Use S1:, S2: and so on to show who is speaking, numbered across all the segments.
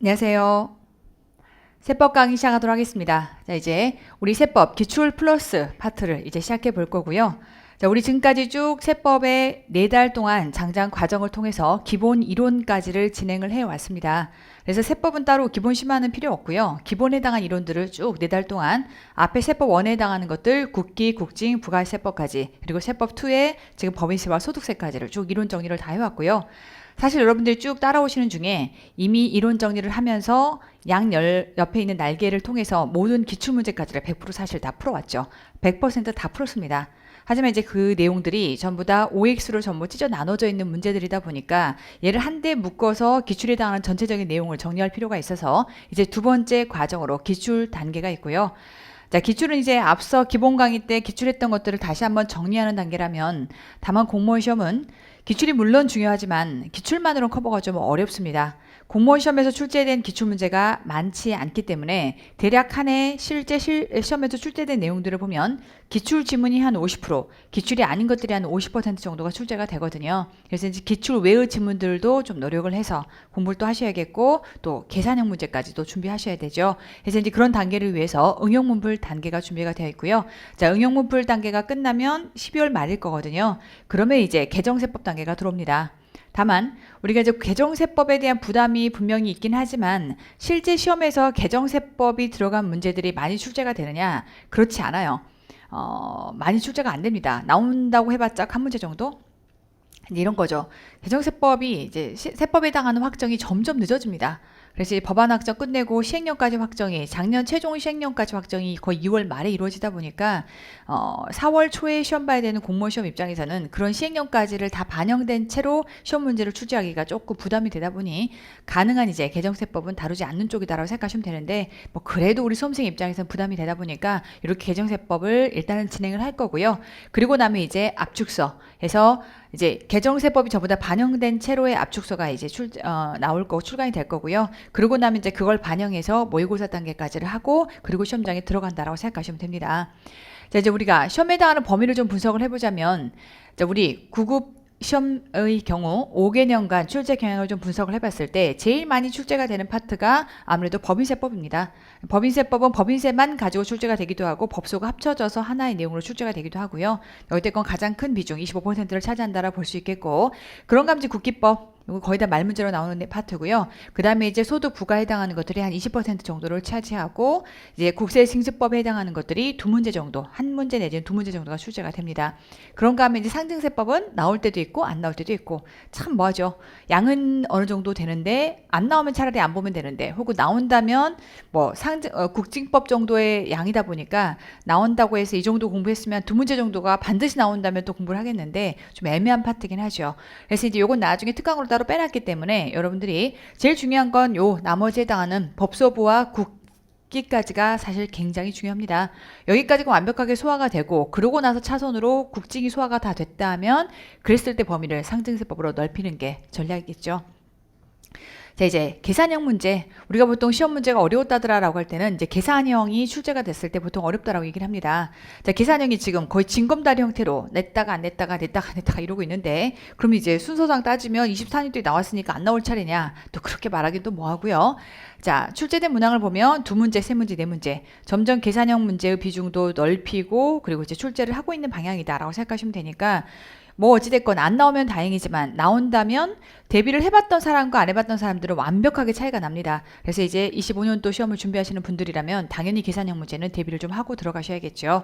S1: 안녕하세요. 세법 강의 시작하도록 하겠습니다. 자, 이제 우리 세법 기출 플러스 파트를 이제 시작해 볼 거고요. 자, 우리 지금까지 쭉 세법의 4달 동안 장장 과정을 통해서 기본 이론까지를 진행을 해 왔습니다. 그래서 세법은 따로 기본 심화는 필요 없고요. 기본에 해당한 이론들을 쭉 4달 동안 앞에 세법 1에 해당하는 것들 국기, 국징, 부가세법까지 그리고 세법 2에 지금 법인세와 소득세까지를 쭉 이론 정리를 다 해왔고요. 사실 여러분들이 쭉 따라오시는 중에 이미 이론 정리를 하면서 옆에 있는 날개를 통해서 모든 기출문제까지를 100% 사실 다 풀어왔죠. 100%다 풀었습니다. 하지만 이제 그 내용들이 전부 다 OX로 전부 찢어 나눠져 있는 문제들이다 보니까 얘를 한데 묶어서 기출에 해당하는 전체적인 내용을 정리할 필요가 있어서 이제 두 번째 과정으로 기출 단계가 있고요. 자, 기출은 이제 앞서 기본 강의 때 기출했던 것들을 다시 한번 정리하는 단계라면 다만 공무원 시험은 기출이 물론 중요하지만 기출만으로는 커버가 좀 어렵습니다. 공무원 시험에서 출제된 기출 문제가 많지 않기 때문에 대략 한 해 실제 시험에서 출제된 내용들을 보면 기출 지문이 한 50%, 기출이 아닌 것들이 한 50% 정도가 출제가 되거든요. 그래서 이제 기출 외의 지문들도 좀 노력을 해서 공부를 또 하셔야겠고 또 계산형 문제까지도 준비하셔야 되죠. 그래서 이제 그런 단계를 위해서 응용 문풀 단계가 준비가 되어 있고요. 자, 응용 문풀 단계가 끝나면 12월 말일 거거든요. 그러면 이제 개정세법 단계가 들어옵니다. 다만 우리가 이제 개정세법에 대한 부담이 분명히 있긴 하지만 실제 시험에서 개정세법이 들어간 문제들이 많이 출제가 되느냐? 그렇지 않아요. 많이 출제가 안 됩니다. 나온다고 해봤자 한 문제 정도? 이런 거죠. 개정세법이 이제 세법에 해당하는 확정이 점점 늦어집니다. 그래서 법안 확정 끝내고 시행령까지 확정이 작년 최종 시행령까지 확정이 거의 2월 말에 이루어지다 보니까 4월 초에 시험 봐야 되는 공무원 시험 입장에서는 그런 시행령까지를 다 반영된 채로 시험 문제를 출제하기가 조금 부담이 되다 보니 가능한 이제 개정세법은 다루지 않는 쪽이다라고 생각하시면 되는데 뭐 그래도 우리 수험생 입장에서는 부담이 되다 보니까 이렇게 개정세법을 일단은 진행을 할 거고요. 그리고 나면 이제 압축서에서 이제 개정세법이 전부 다 반영된 채로의 압축서가 이제 나올 거고 출간이 될 거고요. 그러고 나면 이제 그걸 반영해서 모의고사 단계까지를 하고 그리고 시험장에 들어간다라고 생각하시면 됩니다. 자, 이제 우리가 시험에 해당하는 범위를 좀 분석을 해보자면, 자, 우리 9급 시험의 경우 5개년간 출제 경향을 좀 분석을 해봤을 때 제일 많이 출제가 되는 파트가 아무래도 법인세법입니다. 법인세법은 법인세만 가지고 출제가 되기도 하고 법소가 합쳐져서 하나의 내용으로 출제가 되기도 하고요. 여태껏 가장 큰 비중 25%를 차지한다라 볼 수 있겠고, 그런감지 국기법 이거 거의 다 말문제로 나오는 파트고요. 그 다음에 이제 소득 부가에 해당하는 것들이 한 20% 정도를 차지하고 이제 국세징수법에 해당하는 것들이 2문제 정도, 한 문제 내지는 2문제 정도가 출제가 됩니다. 그런가 하면 이제 상증세법은 나올 때도 있고 안 나올 때도 있고 참 뭐하죠. 양은 어느 정도 되는데 안 나오면 차라리 안 보면 되는데 혹은 나온다면 뭐 국징법 정도의 양이다 보니까 나온다고 해서 이 정도 공부했으면 2문제 정도가 반드시 나온다면 또 공부를 하겠는데 좀 애매한 파트긴 하죠. 그래서 이제 요건 나중에 특강으로 따로 빼놨기 때문에 여러분들이 제일 중요한 건 요 나머지에 해당하는 법소부와 국기까지가 사실 굉장히 중요합니다. 여기까지가 완벽하게 소화가 되고 그러고 나서 차선으로 국징이 소화가 다 됐다면 그랬을 때 범위를 상증세법으로 넓히는 게 전략이겠죠. 자, 이제 계산형 문제. 우리가 보통 시험 문제가 어려웠다더라라고 할 때는 이제 계산형이 출제가 됐을 때 보통 어렵다라고 얘기를 합니다. 자, 계산형이 지금 거의 징검다리 형태로 냈다가 안 냈다가 냈다가 안 냈다가 이러고 있는데 그럼 이제 순서상 따지면 24년도에 나왔으니까 안 나올 차례냐? 또 그렇게 말하기도 뭐하고요. 자, 출제된 문항을 보면 2문제, 3문제, 4문제 점점 계산형 문제의 비중도 넓히고 그리고 이제 출제를 하고 있는 방향이다라고 생각하시면 되니까 뭐 어찌됐건 안 나오면 다행이지만 나온다면 대비를 해봤던 사람과 안 해봤던 사람들은 완벽하게 차이가 납니다. 그래서 이제 25년도 시험을 준비하시는 분들이라면 당연히 계산형 문제는 대비를 좀 하고 들어가셔야겠죠.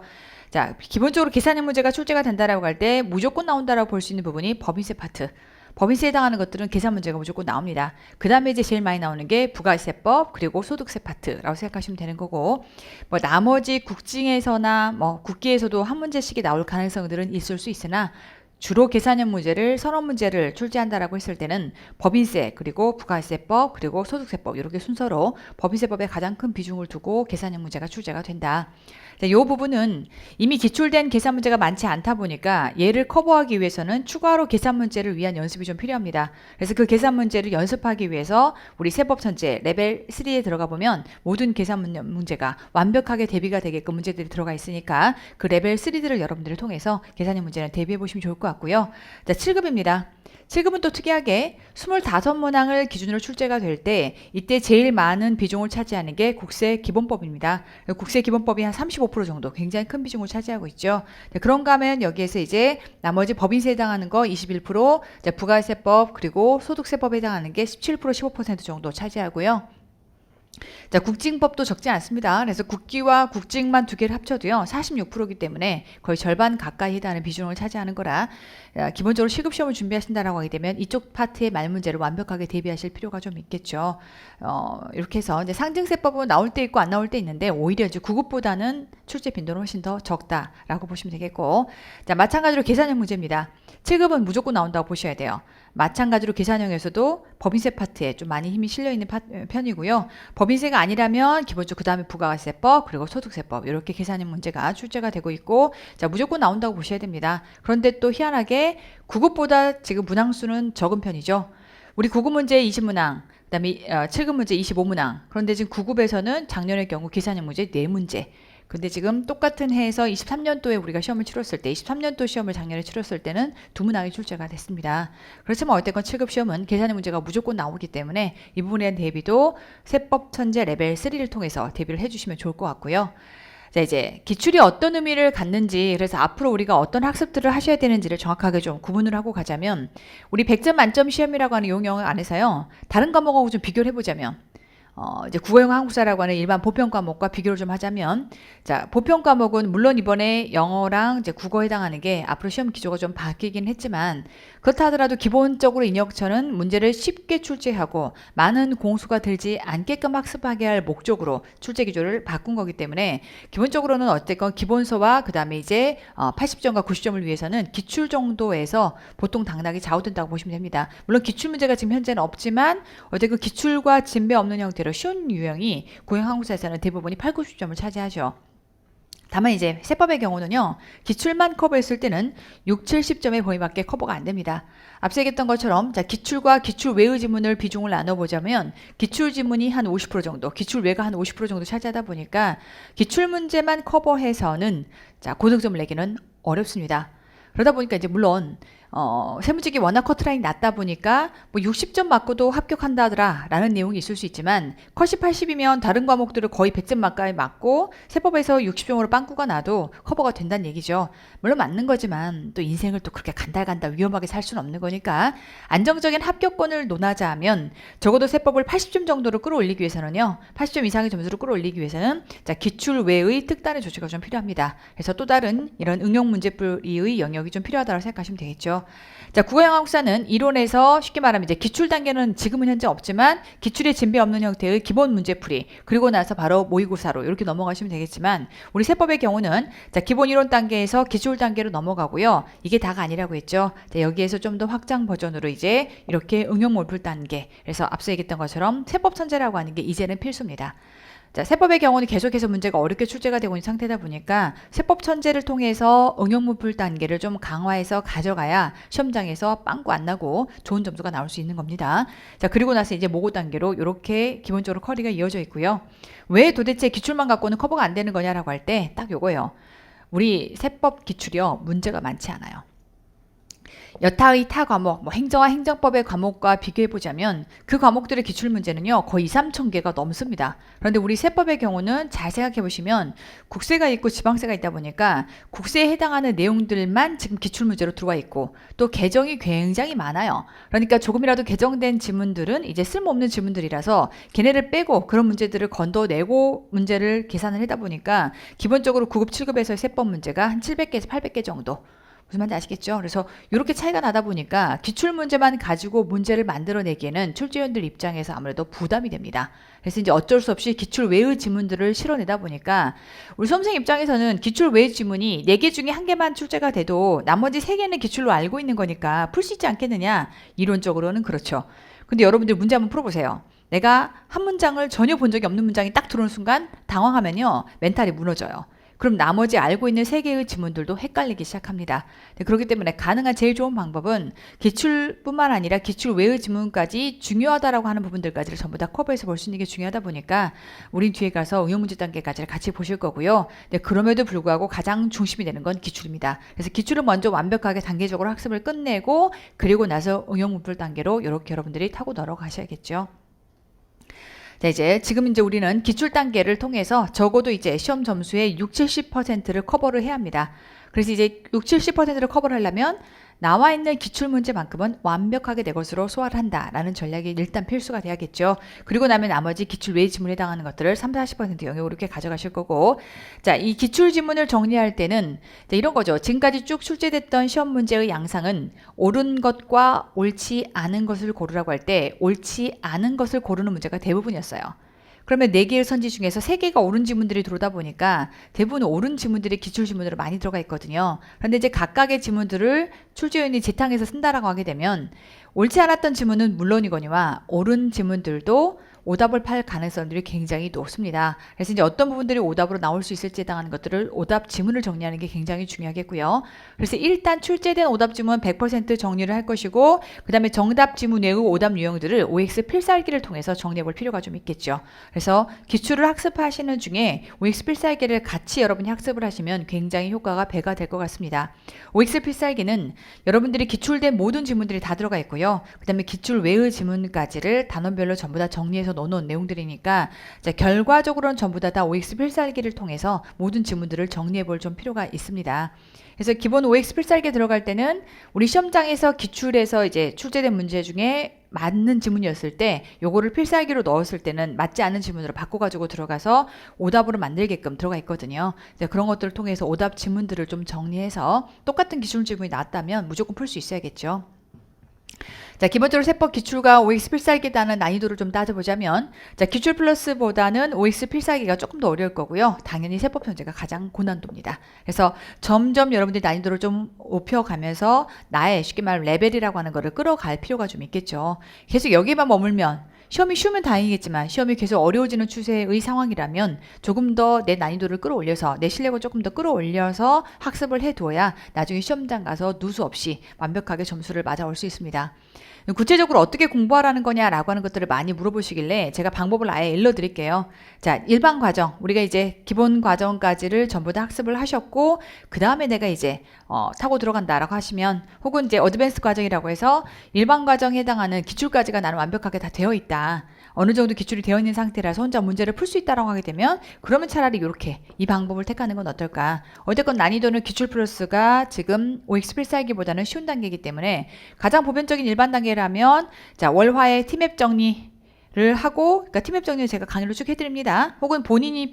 S1: 자, 기본적으로 계산형 문제가 출제가 된다라고 할 때 무조건 나온다라고 볼 수 있는 부분이 법인세 파트. 법인세에 해당하는 것들은 계산 문제가 무조건 나옵니다. 그 다음에 이제 제일 많이 나오는 게 부가세법 그리고 소득세 파트라고 생각하시면 되는 거고 뭐 나머지 국징에서나 뭐 국기에서도 한 문제씩이 나올 가능성들은 있을 수 있으나 주로 계산형 문제를 선언 문제를 출제한다라고 했을 때는 법인세 그리고 부가세법 그리고 소득세법 이렇게 순서로 법인세법에 가장 큰 비중을 두고 계산형 문제가 출제가 된다. 이 부분은 이미 기출된 계산 문제가 많지 않다 보니까 얘를 커버하기 위해서는 추가로 계산 문제를 위한 연습이 좀 필요합니다. 그래서 그 계산 문제를 연습하기 위해서 우리 세법 전체 레벨 3에 들어가 보면 모든 계산 문제가 완벽하게 대비가 되게끔 문제들이 들어가 있으니까 그 레벨 3들을 여러분들을 통해서 계산형 문제는 대비해 보시면 좋을 것 것 같고요. 자, 7급입니다. 7급은 또 특이하게 25문항을 기준으로 출제가 될 때 이때 제일 많은 비중을 차지하는 게 국세 기본법입니다. 국세 기본법이 한 35% 정도 굉장히 큰 비중을 차지하고 있죠. 그런가 하면 여기에서 이제 나머지 법인세에 해당하는 거 21%, 부가세법 그리고 소득세법에 해당하는 게 17%, 15% 정도 차지하고요. 자, 국징법도 적지 않습니다. 그래서 국기와 국징만 두 개를 합쳐도요, 46%이기 때문에 거의 절반 가까이 해당하는 비중을 차지하는 거라, 기본적으로 시급시험을 준비하신다라고 하게 되면 이쪽 파트의 말 문제를 완벽하게 대비하실 필요가 좀 있겠죠. 이렇게 해서 이제 상증세법은 나올 때 있고 안 나올 때 있는데, 오히려 이제 9급보다는 출제 빈도는 훨씬 더 적다라고 보시면 되겠고, 자, 마찬가지로 계산형 문제입니다. 7급은 무조건 나온다고 보셔야 돼요. 마찬가지로 계산형에서도 법인세 파트에 좀 많이 힘이 실려있는 편이고요. 법인세가 아니라면 기본적으로 그 다음에 부가세법 그리고 소득세법 이렇게 계산형 문제가 출제가 되고 있고, 자, 무조건 나온다고 보셔야 됩니다. 그런데 또 희한하게 9급보다 지금 문항수는 적은 편이죠. 우리 9급 문제 20문항, 그 다음에 7급 문제 25문항. 그런데 지금 9급에서는 작년의 경우 계산형 문제 4문제. 근데 지금 똑같은 해에서 23년도에 우리가 시험을 치렀을 때, 23년도 시험을 작년에 치렀을 때는 2문항이 출제가 됐습니다. 그렇지만 어쨌건 7급 시험은 계산의 문제가 무조건 나오기 때문에 이 부분에 대한 대비도 세법 천재 레벨 3를 통해서 대비를 해주시면 좋을 것 같고요. 자, 이제 기출이 어떤 의미를 갖는지, 그래서 앞으로 우리가 어떤 학습들을 하셔야 되는지를 정확하게 좀 구분을 하고 가자면, 우리 100점 만점 시험이라고 하는 영역 안에서요, 다른 과목하고 좀 비교를 해보자면, 이제 국어영 한국사라고 하는 일반 보편 과목과 비교를 좀 하자면, 자, 보편 과목은 물론 이번에 영어랑 이제 국어에 해당하는 게 앞으로 시험 기조가 좀 바뀌긴 했지만, 그렇다 하더라도 기본적으로 인역처는 문제를 쉽게 출제하고 많은 공수가 들지 않게끔 학습하게 할 목적으로 출제 기조를 바꾼 거기 때문에, 기본적으로는 어쨌건 기본서와 그 다음에 이제 80점과 90점을 위해서는 기출 정도에서 보통 당락이 좌우된다고 보시면 됩니다. 물론 기출 문제가 지금 현재는 없지만 어쨌든 기출과 진배 없는 형태로 쉬운 유형이 고형 한국사에서는 대부분이 8, 90점을 차지하죠. 다만 이제 세법의 경우는요, 기출만 커버했을 때는 6, 70점의 범위밖에 커버가 안 됩니다. 앞서 얘기했던 것처럼, 자, 기출과 기출 외의 지문을 비중을 나눠보자면, 기출 지문이 한 50% 정도, 기출 외가 한 50% 정도 차지하다 보니까, 기출 문제만 커버해서는, 자, 고득점을 내기는 어렵습니다. 그러다 보니까 이제 물론, 세무직이 워낙 커트라인이 낮다 보니까 뭐 60점 맞고도 합격한다더라 라는 내용이 있을 수 있지만, 컷이 80이면 다른 과목들을 거의 100점 가까이 맞고 세법에서 60점으로 빵꾸가 나도 커버가 된다는 얘기죠. 물론 맞는 거지만 또 인생을 또 그렇게 간달간달 위험하게 살 수는 없는 거니까, 안정적인 합격권을 논하자면 적어도 세법을 80점 정도로 끌어올리기 위해서는요, 80점 이상의 점수를 끌어올리기 위해서는, 자, 기출 외의 특단의 조치가 좀 필요합니다. 그래서 또 다른 이런 응용 문제풀이의 영역이 좀 필요하다고 생각하시면 되겠죠. 자, 국어영 한국사는 이론에서 쉽게 말하면 이제 기출 단계는 지금은 현재 없지만 기출에 진배 없는 형태의 기본 문제풀이, 그리고 나서 바로 모의고사로 이렇게 넘어가시면 되겠지만, 우리 세법의 경우는, 자, 기본 이론 단계에서 기출 단계로 넘어가고요. 이게 다가 아니라고 했죠. 자, 여기에서 좀 더 확장 버전으로 이제 이렇게 응용 몰풀 단계, 그래서 앞서 얘기했던 것처럼 세법 천재라고 하는 게 이제는 필수입니다. 자, 세법의 경우는 계속해서 문제가 어렵게 출제가 되고 있는 상태다 보니까 세법 천재를 통해서 응용 문풀 단계를 좀 강화해서 가져가야 시험장에서 빵꾸 안 나고 좋은 점수가 나올 수 있는 겁니다. 자, 그리고 나서 이제 모고 단계로 이렇게 기본적으로 커리가 이어져 있고요. 왜 도대체 기출만 갖고는 커버가 안 되는 거냐라고 할 때 딱 요거예요. 우리 세법 기출이요, 문제가 많지 않아요. 여타의 타 과목, 뭐 행정화 행정법의 과목과 비교해보자면 그 과목들의 기출문제는요, 거의 2, 3천 개가 넘습니다. 그런데 우리 세법의 경우는 잘 생각해보시면 국세가 있고 지방세가 있다 보니까 국세에 해당하는 내용들만 지금 기출문제로 들어와 있고, 또 개정이 굉장히 많아요. 그러니까 조금이라도 개정된 지문들은 이제 쓸모없는 지문들이라서 걔네를 빼고 그런 문제들을 건져내고 문제를 계산을 하다 보니까 기본적으로 9급, 7급에서의 세법 문제가 한 700개에서 800개 정도. 무슨 말인지 아시겠죠? 그래서 이렇게 차이가 나다 보니까 기출 문제만 가지고 문제를 만들어내기에는 출제위원들 입장에서 아무래도 부담이 됩니다. 그래서 이제 어쩔 수 없이 기출 외의 지문들을 실어내다 보니까 우리 수험생 입장에서는 기출 외의 지문이 4개 중에 1개만 출제가 돼도 나머지 3개는 기출로 알고 있는 거니까 풀 수 있지 않겠느냐? 이론적으로는 그렇죠. 근데 여러분들 문제 한번 풀어보세요. 내가 한 문장을 전혀 본 적이 없는 문장이 딱 들어오는 순간 당황하면요, 멘탈이 무너져요. 그럼 나머지 알고 있는 3개의 지문들도 헷갈리기 시작합니다. 네, 그렇기 때문에 가능한 제일 좋은 방법은 기출뿐만 아니라 기출 외의 지문까지 중요하다라고 하는 부분들까지를 전부 다 커버해서 볼 수 있는 게 중요하다 보니까 우린 뒤에 가서 응용 문제 단계까지를 같이 보실 거고요. 네, 그럼에도 불구하고 가장 중심이 되는 건 기출입니다. 그래서 기출을 먼저 완벽하게 단계적으로 학습을 끝내고 그리고 나서 응용 문풀 단계로 이렇게 여러분들이 타고 넘어가셔야겠죠. 자, 지금 우리는 기출 단계를 통해서 적어도 시험 점수의 60, 70%를 커버를 해야 합니다. 그래서 60, 70%를 커버를 하려면 나와 있는 기출 문제만큼은 완벽하게 내 것으로 소화를 한다라는 전략이 일단 필수가 돼야겠죠. 그리고 나면 나머지 기출 외 지문에 해당하는 것들을 30, 40% 영역으로 이렇게 가져가실 거고, 자, 이 기출 지문을 정리할 때는 이런 거죠. 지금까지 쭉 출제됐던 시험 문제의 양상은 옳은 것과 옳지 않은 것을 고르라고 할 때 옳지 않은 것을 고르는 문제가 대부분이었어요. 그러면 4개의 선지 중에서 3개가 옳은 지문들이 들어오다 보니까 대부분 옳은 지문들이 기출 지문으로 많이 들어가 있거든요. 그런데 각각의 지문들을 출제위원이 재탕해서 쓴다라고 하게 되면 옳지 않았던 지문은 물론이거니와 옳은 지문들도 오답을 팔 가능성들이 굉장히 높습니다. 그래서 어떤 부분들이 오답으로 나올 수 있을지에 해당하는 것들을 오답 지문을 정리하는 게 굉장히 중요하겠고요. 그래서 일단 출제된 오답 지문 100% 정리를 할 것이고, 그 다음에 정답 지문 외의 오답 유형들을 OX 필살기를 통해서 정리해 볼 필요가 좀 있겠죠. 그래서 기출을 학습하시는 중에 OX 필살기를 같이 여러분이 학습을 하시면 굉장히 효과가 배가 될 것 같습니다. OX 필살기는 여러분들이 기출된 모든 지문들이 다 들어가 있고요. 그 다음에 기출 외의 지문까지를 단원별로 전부 다 정리해서 넣어놓은 내용들이니까, 자, 결과적으로는 전부 다 OX 필살기를 통해서 모든 지문들을 정리해 볼 좀 필요가 있습니다. 그래서 기본 OX 필살기에 들어갈 때는 우리 시험장에서 기출해서 출제된 문제 중에 맞는 지문이었을 때 요거를 필살기로 넣었을 때는 맞지 않은 지문으로 바꿔가지고 들어가서 오답으로 만들게끔 들어가 있거든요. 그런 것들을 통해서 오답 지문들을 좀 정리해서 똑같은 기출 지문이 나왔다면 무조건 풀 수 있어야겠죠. 자, 기본적으로 세법 기출과 OX 필살기에 대한 난이도를 좀 따져보자면, 자, 기출 플러스보다는 OX 필살기가 조금 더 어려울 거고요. 당연히 세법 문제가 가장 고난도입니다. 그래서 점점 여러분들이 난이도를 좀 높여가면서 나의 쉽게 말하면 레벨이라고 하는 거를 끌어갈 필요가 좀 있겠죠. 계속 여기만 머물면 시험이 쉬우면 다행이겠지만 시험이 계속 어려워지는 추세의 상황이라면 조금 더 내 난이도를 끌어올려서 내 실력을 조금 더 끌어올려서 학습을 해두어야 나중에 시험장 가서 누수 없이 완벽하게 점수를 맞아올 수 있습니다. 구체적으로 어떻게 공부하라는 거냐라고 하는 것들을 많이 물어보시길래 제가 방법을 아예 일러드릴게요. 자, 일반 과정, 우리가 기본 과정까지를 전부 다 학습을 하셨고, 그 다음에 내가 타고 들어간다라고 하시면, 혹은 어드밴스 과정이라고 해서 일반 과정에 해당하는 기출까지가 나는 완벽하게 다 되어 있다. 어느 정도 기출이 되어 있는 상태라서 혼자 문제를 풀 수 있다라고 하게 되면, 그러면 차라리 이렇게 이 방법을 택하는 건 어떨까? 어쨌건 난이도는 기출 플러스가 지금 OX 필살기보다는 쉬운 단계이기 때문에 가장 보편적인 일반 단계라면, 자, 월화의 티맵 정리를 하고, 그러니까 티맵 정리는 제가 강의로 쭉 해드립니다. 혹은 본인이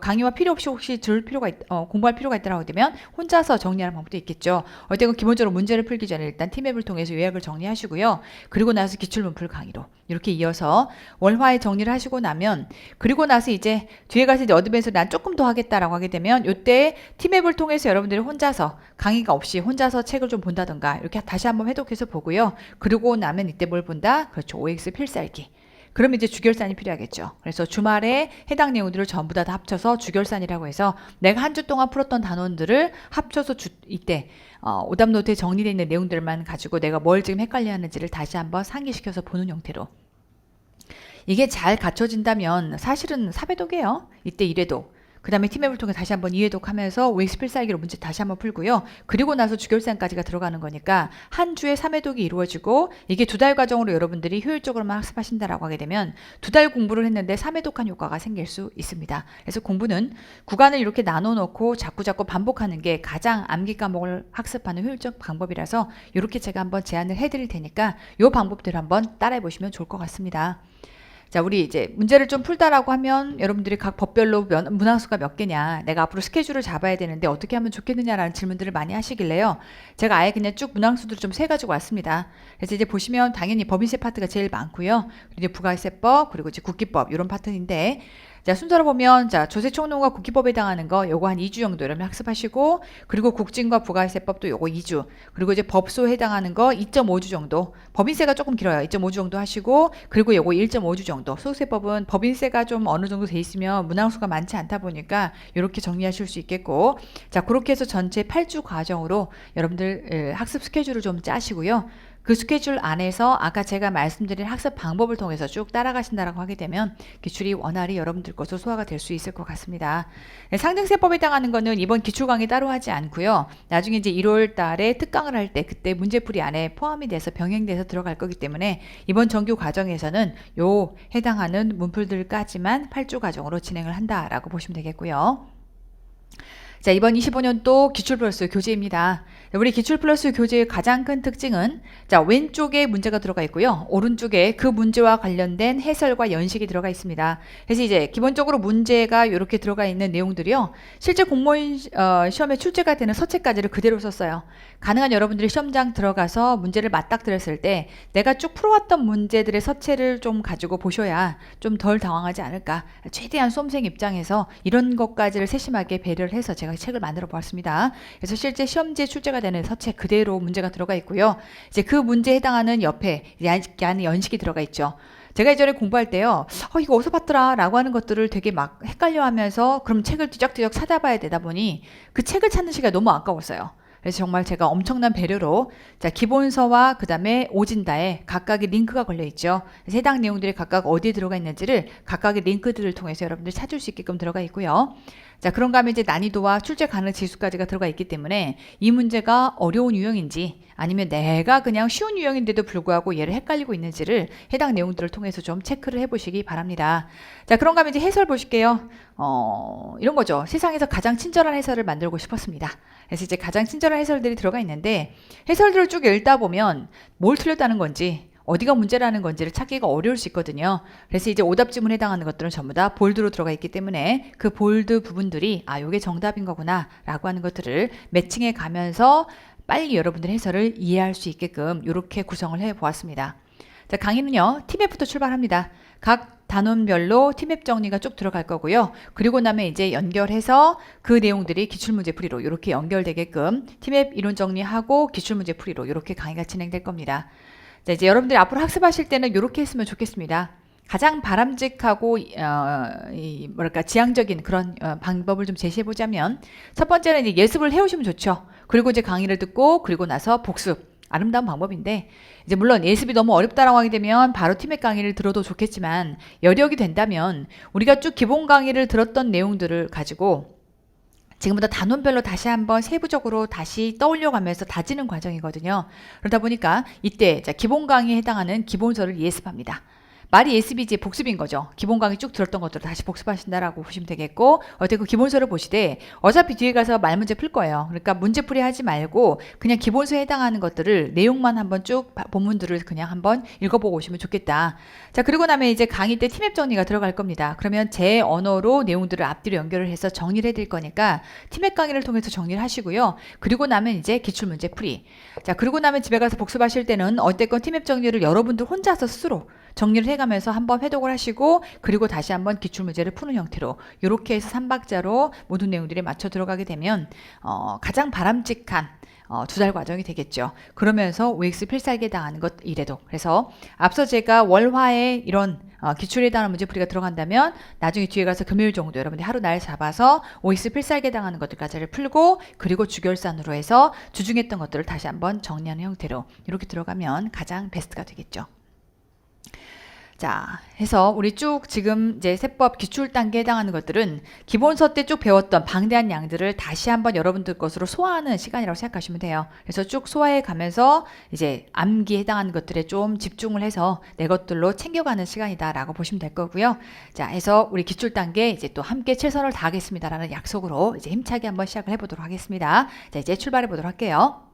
S1: 강의와 필요 없이 혹시 공부할 필요가 있다라고 되면 혼자서 정리하는 방법도 있겠죠. 어쨌든 기본적으로 문제를 풀기 전에 일단 티맵을 통해서 요약을 정리하시고요. 그리고 나서 기출 문풀 강의로 이렇게 이어서 월화에 정리를 하시고 나면, 그리고 나서 뒤에 가서 어드밴스를 난 조금 더 하겠다라고 하게 되면, 요때 티맵을 통해서 여러분들이 혼자서 강의가 없이 혼자서 책을 좀 본다던가 이렇게 다시 한번 해독해서 보고요. 그리고 나면 이때 뭘 본다? 그렇죠. OX 필살기. 그러면 주결산이 필요하겠죠. 그래서 주말에 해당 내용들을 전부 다 합쳐서 주결산이라고 해서 내가 한 주 동안 풀었던 단원들을 합쳐서 이때 오답 노트에 정리되어 있는 내용들만 가지고 내가 뭘 지금 헷갈려하는지를 다시 한번 상기시켜서 보는 형태로. 이게 잘 갖춰진다면 사실은 4회독이에요. 이때 1회독. 그 다음에 티맵을 통해 다시 한번 2회독하면서 OX 필살기로 문제 다시 한번 풀고요. 그리고 나서 주결산까지가 들어가는 거니까 한 주에 3회독이 이루어지고, 이게 2달 과정으로 여러분들이 효율적으로만 학습하신다라고 하게 되면 2달 공부를 했는데 3회독한 효과가 생길 수 있습니다. 그래서 공부는 구간을 이렇게 나눠 놓고 자꾸자꾸 반복하는 게 가장 암기 과목을 학습하는 효율적 방법이라서 이렇게 제가 한번 제안을 해드릴 테니까 이 방법대로 한번 따라해 보시면 좋을 것 같습니다. 자, 우리 문제를 좀 풀다라고 하면 여러분들이 각 법별로 문항수가 몇 개냐, 내가 앞으로 스케줄을 잡아야 되는데 어떻게 하면 좋겠느냐라는 질문들을 많이 하시길래요. 제가 아예 그냥 쭉 문항수들을 좀 세가지고 왔습니다. 그래서 보시면 당연히 법인세 파트가 제일 많고요. 그리고 부가세법, 그리고 국기법 이런 파트인데, 자, 순서로 보면 자, 조세총론과 국기법에 해당하는 거 요거 한 2주 정도 여러분 학습하시고, 그리고 국진과 부가세법도 요거 2주, 그리고 이제 법소에 해당하는 거 2.5주 정도, 법인세가 조금 길어요. 2.5주 정도 하시고, 그리고 요거 1.5주 정도. 소득세법은 법인세가 좀 어느 정도 돼 있으면 문항수가 많지 않다 보니까 이렇게 정리하실 수 있겠고, 자, 그렇게 해서 전체 8주 과정으로 여러분들 학습 스케줄을 좀 짜시고요. 그 스케줄 안에서 아까 제가 말씀드린 학습 방법을 통해서 쭉 따라가신다라고 하게 되면 기출이 원활히 여러분들 것으로 소화가 될 수 있을 것 같습니다. 네, 상등세법에 해당하는 거는 이번 기출 강의 따로 하지 않고요. 나중에 이제 1월 달에 특강을 할 때 그때 문제풀이 안에 포함이 돼서 병행돼서 들어갈 거기 때문에 이번 정규 과정에서는 요 해당하는 문풀들까지만 8주 과정으로 진행을 한다라고 보시면 되겠고요. 자, 이번 25년도 기출 플러스 교재입니다. 우리 기출 플러스 교재의 가장 큰 특징은 자, 왼쪽에 문제가 들어가 있고요. 오른쪽에 그 문제와 관련된 해설과 연식이 들어가 있습니다. 그래서 이제 기본적으로 문제가 이렇게 들어가 있는 내용들이요. 실제 공무원 시험에 출제가 되는 서체까지를 그대로 썼어요. 가능한 여러분들이 시험장 들어가서 문제를 맞닥뜨렸을 때 내가 쭉 풀어왔던 문제들의 서체를 좀 가지고 보셔야 좀 덜 당황하지 않을까. 최대한 수험생 입장에서 이런 것까지를 세심하게 배려를 해서 제가 책을 만들어 보았습니다. 그래서 실제 시험지에 출제가 되는 서체 그대로 문제가 들어가 있고요. 이제 그 문제에 해당하는 옆에 안에 연식이 들어가 있죠. 제가 예전에 공부할 때요. 이거 어디서 봤더라 라고 하는 것들을 되게 막 헷갈려 하면서 그럼 책을 뒤적뒤적 찾아봐야 되다 보니 그 책을 찾는 시간이 너무 아까웠어요. 그래서 정말 제가 엄청난 배려로 자, 기본서와 그 다음에 오진다에 각각의 링크가 걸려 있죠. 그래서 해당 내용들이 각각 어디에 들어가 있는지를 각각의 링크들을 통해서 여러분들 찾을 수 있게끔 들어가 있고요. 자, 그런가 하면 이제 난이도와 출제 가능 지수까지가 들어가 있기 때문에 이 문제가 어려운 유형인지 아니면 내가 그냥 쉬운 유형인데도 불구하고 얘를 헷갈리고 있는지를 해당 내용들을 통해서 좀 체크를 해보시기 바랍니다. 자, 그런가 하면 이제 해설 보실게요. 이런 거죠. 세상에서 가장 친절한 해설을 만들고 싶었습니다. 그래서 이제 가장 친절한 해설들이 들어가 있는데 해설들을 쭉 읽다 보면 뭘 틀렸다는 건지 어디가 문제라는 건지를 찾기가 어려울 수 있거든요. 그래서 이제 오답 지문에 해당하는 것들은 전부 다 볼드로 들어가 있기 때문에 그 볼드 부분들이 요게 정답인 거구나 라고 하는 것들을 매칭해 가면서 빨리 여러분들의 해설을 이해할 수 있게끔 이렇게 구성을 해 보았습니다. 자, 강의는요. 티맵부터 출발합니다. 각 단원별로 티맵 정리가 쭉 들어갈 거고요. 그리고 나면 이제 연결해서 그 내용들이 기출문제 풀이로 이렇게 연결되게끔 티맵 이론 정리하고 기출문제 풀이로 이렇게 강의가 진행될 겁니다. 자, 이제 여러분들이 앞으로 학습하실 때는 이렇게 했으면 좋겠습니다. 가장 바람직하고 뭐랄까 지향적인 그런 방법을 좀 제시해 보자면 첫 번째는 이제 예습을 해오시면 좋죠. 그리고 이제 강의를 듣고 그리고 나서 복습. 아름다운 방법인데 이제 물론 예습이 너무 어렵다라고 하게 되면 바로 티맵 강의를 들어도 좋겠지만 여력이 된다면 우리가 쭉 기본 강의를 들었던 내용들을 가지고 지금부터 단원별로 다시 한번 세부적으로 다시 떠올려가면서 다지는 과정이거든요. 그러다 보니까 이때 자, 기본 강의에 해당하는 기본서를 예습합니다. 말이 예습이지 복습인 거죠. 기본 강의 쭉 들었던 것들을 다시 복습하신다라고 보시면 되겠고 어떻게 그 기본서를 보시되 어차피 뒤에 가서 말 문제 풀 거예요. 그러니까 문제풀이 하지 말고 그냥 기본서에 해당하는 것들을 내용만 한번 쭉 본문들을 그냥 한번 읽어보고 오시면 좋겠다. 자, 그리고 나면 이제 강의 때 티맵 정리가 들어갈 겁니다. 그러면 제 언어로 내용들을 앞뒤로 연결을 해서 정리를 해드릴 거니까 티맵 강의를 통해서 정리를 하시고요. 그리고 나면 이제 기출문제 풀이. 자, 그리고 나면 집에 가서 복습하실 때는 어쨌건 티맵 정리를 여러분들 혼자서 스스로 정리를 해가면서 한번 회독을 하시고 그리고 다시 한번 기출문제를 푸는 형태로 이렇게 해서 3박자로 모든 내용들이 맞춰 들어가게 되면 가장 바람직한 두 달 과정이 되겠죠. 그러면서 OX 필살기에 해당하는 것 이래도. 그래서 앞서 제가 월화에 이런 기출에 해당하는 문제풀이가 들어간다면 나중에 뒤에 가서 금요일 정도 여러분들이 하루 날 잡아서 OX 필살기에 해당하는 것들까지를 풀고 그리고 주결산으로 해서 주중했던 것들을 다시 한번 정리하는 형태로 이렇게 들어가면 가장 베스트가 되겠죠. 자, 해서 우리 쭉 지금 이제 세법 기출 단계에 해당하는 것들은 기본서 때 쭉 배웠던 방대한 양들을 다시 한번 여러분들 것으로 소화하는 시간이라고 생각하시면 돼요. 그래서 쭉 소화해 가면서 이제 암기에 해당하는 것들에 좀 집중을 해서 내 것들로 챙겨가는 시간이다라고 보시면 될 거고요. 자, 해서 우리 기출 단계 이제 또 함께 최선을 다하겠습니다라는 약속으로 이제 힘차게 한번 시작을 해보도록 하겠습니다. 자, 이제 출발해 보도록 할게요.